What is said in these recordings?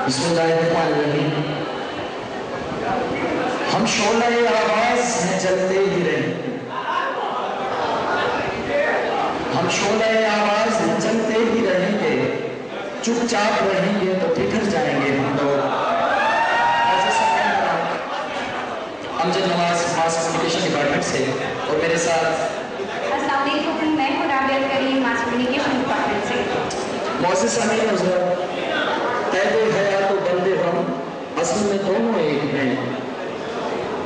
बिस्मिल्लाहिर्रहमानिर्रहीम। हम शोला आवाज हैं जलते ही रहेंगे, हम शोला आवाज हैं जलते ही रहेंगे, चुपचाप रहेंगे तो बिखर जाएंगे हम लोग। Amjad Nawaz mass communication department से और मेरे साथ अस्सलाम वालेकुम, मैं हूं राबिया करीम मास कम्युनिकेशन डिपार्टमेंट से। मौजूद सामीन हज़रात, कैदे हयात और बंदे हम असल में दोनों एक हैं।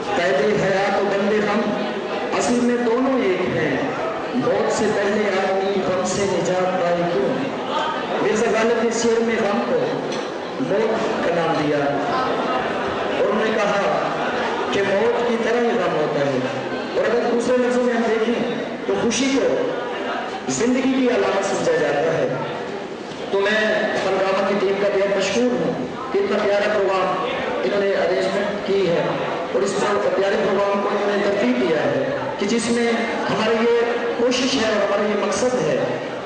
कैदे हयात और बंदे हम असल में दोनों एक हैं। मौत से पहले आदमी गम से निजात पाए क्यों? मिर्ज़ा गालिब ने शेर में गम को मौत का नाम दिया और उन्होंने कहा कि मौत की तरह ही गम होता है। और अगर दूसरे लफ्ज़ों में हम देखें तो खुशी को जिंदगी की अलामत समझा जाता है। तो मैं फनगामा की टीम का बेहद मशहूर हूँ कि इतना प्यारा प्रोग्राम इन्होंने अरेंजमेंट की है और इस प्यारे प्रोग्राम को इन्होंने तरतीब दिया है कि जिसमें हमारी ये कोशिश है और हमारा ये मकसद है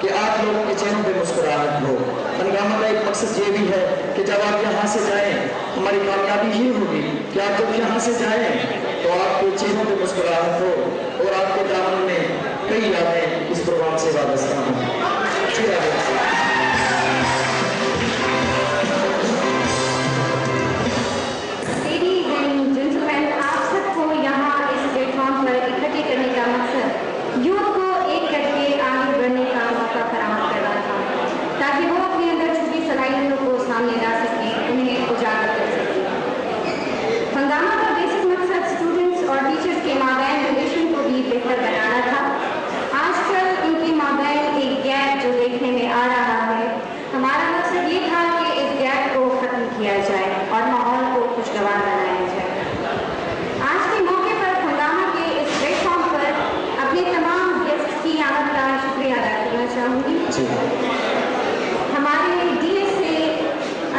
कि आप लोगों के चेहरों पे मुस्कुराहट हो। फनगामा का एक मकसद ये भी है कि जब आप यहाँ से जाएं, हमारी कामयाबी ये होगी कि आप जब यहाँ से जाएं तो आपके चेहरों पे मुस्कुराहट हो और आपके दामन में कई यादें इस प्रोग्राम से वाबस्ता हों। करने का मकसद यूथ को एक करके आगे बढ़ने का मौका फराहम करना था, ताकि वो अपने अंदर छुपी सलाहियतों को सामने ला सके, उन्हें उजागर कर सके। हंगामा का बेसिक मकसद स्टूडेंट्स और टीचर्स के माबैन रिलेशन को भी बेहतर बनाना था। आजकल इनके माबैन एक गैप जो देखने में आ रहा है, हमारा मकसद ये था कि इस गैप को खत्म किया जाए और माहौल को खुशगवार बनाया जाए। आज के मौके पर हंगामा के इस प्लेटफॉर्म पर अपने तमाम गेस्ट की आमद का शुक्रिया अदा करना चाहूँगी। हमारे डीएस से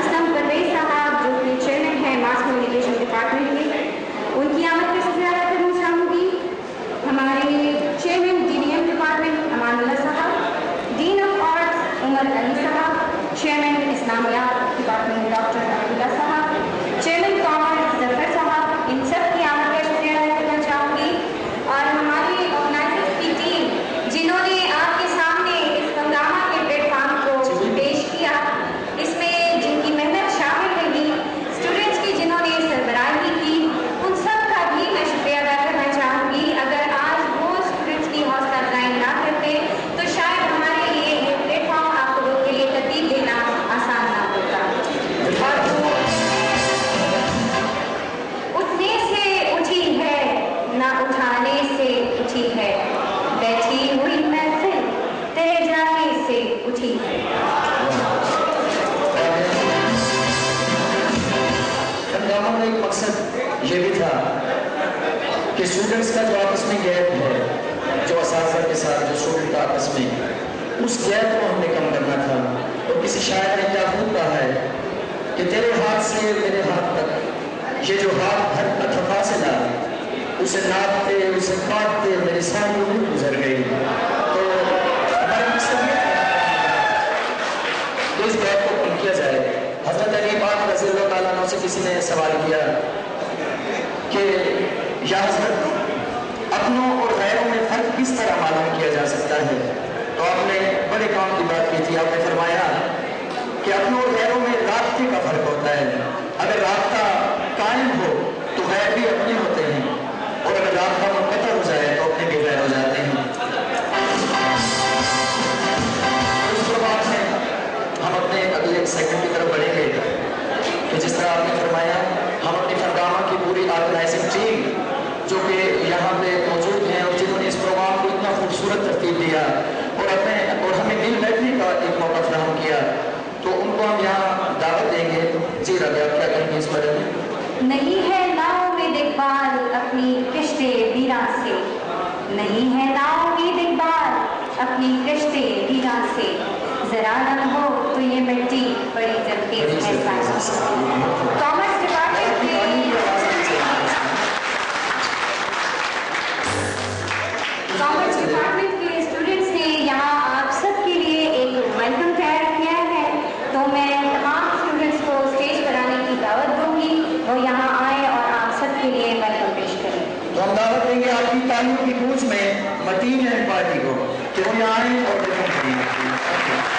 असलम परवेज साहब जो कि चेयरमैन हैं मास कम्युनिकेशन डिपार्टमेंट के, उनकी आमद का शुक्रिया अदा करना चाहूँगी। हमारे चेयरमैन डीडीएम डिपार्टमेंट अमानुल्लाह साहब, dean of arts Umar Ali साहब, chairman Islamiat department doctor Abdullah साहब, चेयरमैन कॉमर्स जफर साहब, इन सब की आमद का शुक्रिया अदा करना चाहूँगी। और हमारी ऑर्गेनाइजर्स की टीम जिन्होंने आपके सामने इस हंगामा के प्लेटफॉर्म को पेश किया, इसमें जिनकी मेहनत शामिल रही, स्टूडेंट्स की जिन्होंने सरबराही की, उन सब का भी मैं शुक्रिया अदा करना चाहूँगी। अगर आज वो स्टूडेंट्स की हौसला अफजाई ना करते तो शायद हमारे लिए ये प्लेटफॉर्म आप लोगों के लिए तरतीब देना आसान ना होता। और उठने से उठी है ना उठाने से उठी है, बैठी हुई महफिल तेरे जाने से उठी है। हंगामा का एक मकसद ये भी था कि स्टूडेंट्स का जो आपस में गैप है, जो असातिज़ा के साथ जो स्टूडेंट का आपस में, उस गैप को हमने कम करना था। और किसी शायर ने क्या खूब कहा है कि तेरे हाथ से मेरे हाथ तक ये जो हाथ भर का था फासला, उसे नापते उसे काटते मेरी सारी उम्र गुजर गई। तो हमारा मकसद ये था इस गैप को कम किया जाए। हज़रत अली पाक रज़ियल्लाहु ताला अन्हु से किसी ने सवाल किया कि या हज़रत अपनों और गैरों में फ़र्क किस तरह मालूम किया जा सकता है? तो आपने बड़े काम की बात की थी। आपने फरमाया कि अपनों और गैरों में राब्ते का फ़र्क होता है। अगर राब्ता कायम हो तो गैर भी अपने होते हैं, और अगर राब्ता मुनक़ता हो जाए तो अपने भी गैर हो जाते हैं। उसके बाद में हम अपने अगले सेगमेंट की तरफ बढ़ेंगे कि जिस तरह आपने फरमाया, हम अपनी फनगामा की पूरी ऑर्गेनाइजिंग टीम जो कि यहाँ पे मौजूद हैं और जिन्होंने इस प्रोग्राम को इतना खूबसूरत तरतीब दिया और हमें दिल बैठने का एक मौका फराहम किया, तो उनको हम यहाँ दावत देंगे। जी रबिया, आप क्या कहेंगे इस बारे में? नहीं है नाउम्मीद इकबाल अपनी कश्ते वीरां से, नहीं है नाउम्मीद इकबाल अपनी कश्ते वीरां से, जरा नम हो तो ये मिट्टी बड़ी जल्दी है। कॉमर्स डिपार्टमेंट के स्टूडेंट्स ने यहाँ आप सबके लिए एक वेलकम तैयार किया है, तो मैं तमाम स्टूडेंट्स को स्टेज पर वो यहाँ आए और आप सबके लिए वेलकम पेश करें। तो हम दावत देंगे आपकी तालियों की गूंज में मटीन एंड पार्टी को कि वो यहाँ आए और वेलकम करें।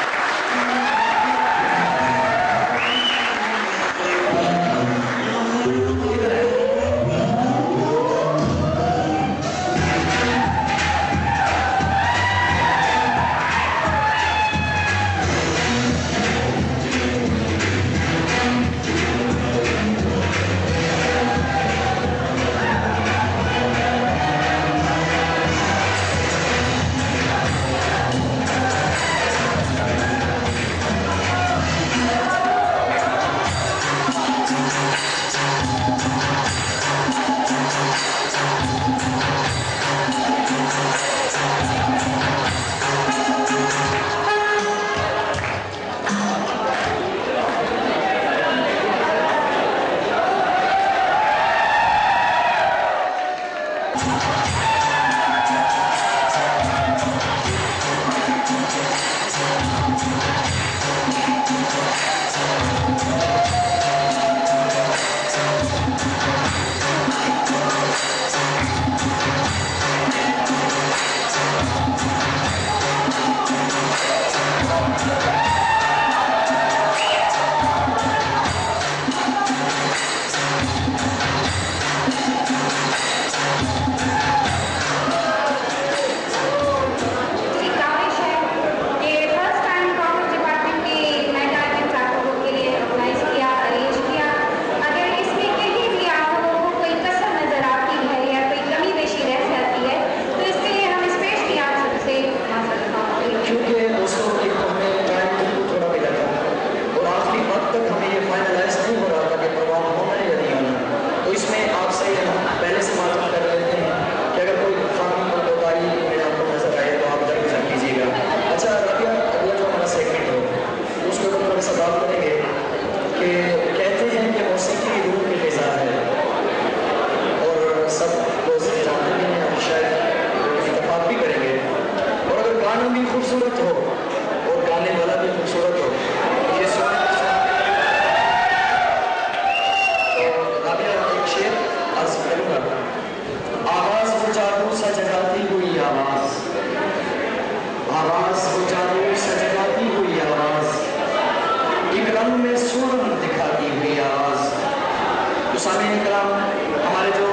हमारे जो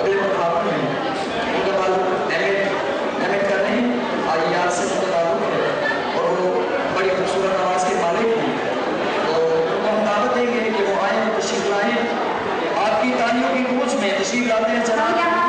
अगले मुखातिब हैं उनका ताल्लुक एमएड कर रहे हैं और यहाँ से उनका ताल्लुक है और वो बड़ी खूबसूरत आवाज़ के मालिक हैं, तो उनको हम दावत देंगे कि वो आए, तशरीफ लाएँ, आपकी तालियों की गूंज में तशरीफ लाते हैं जनाब।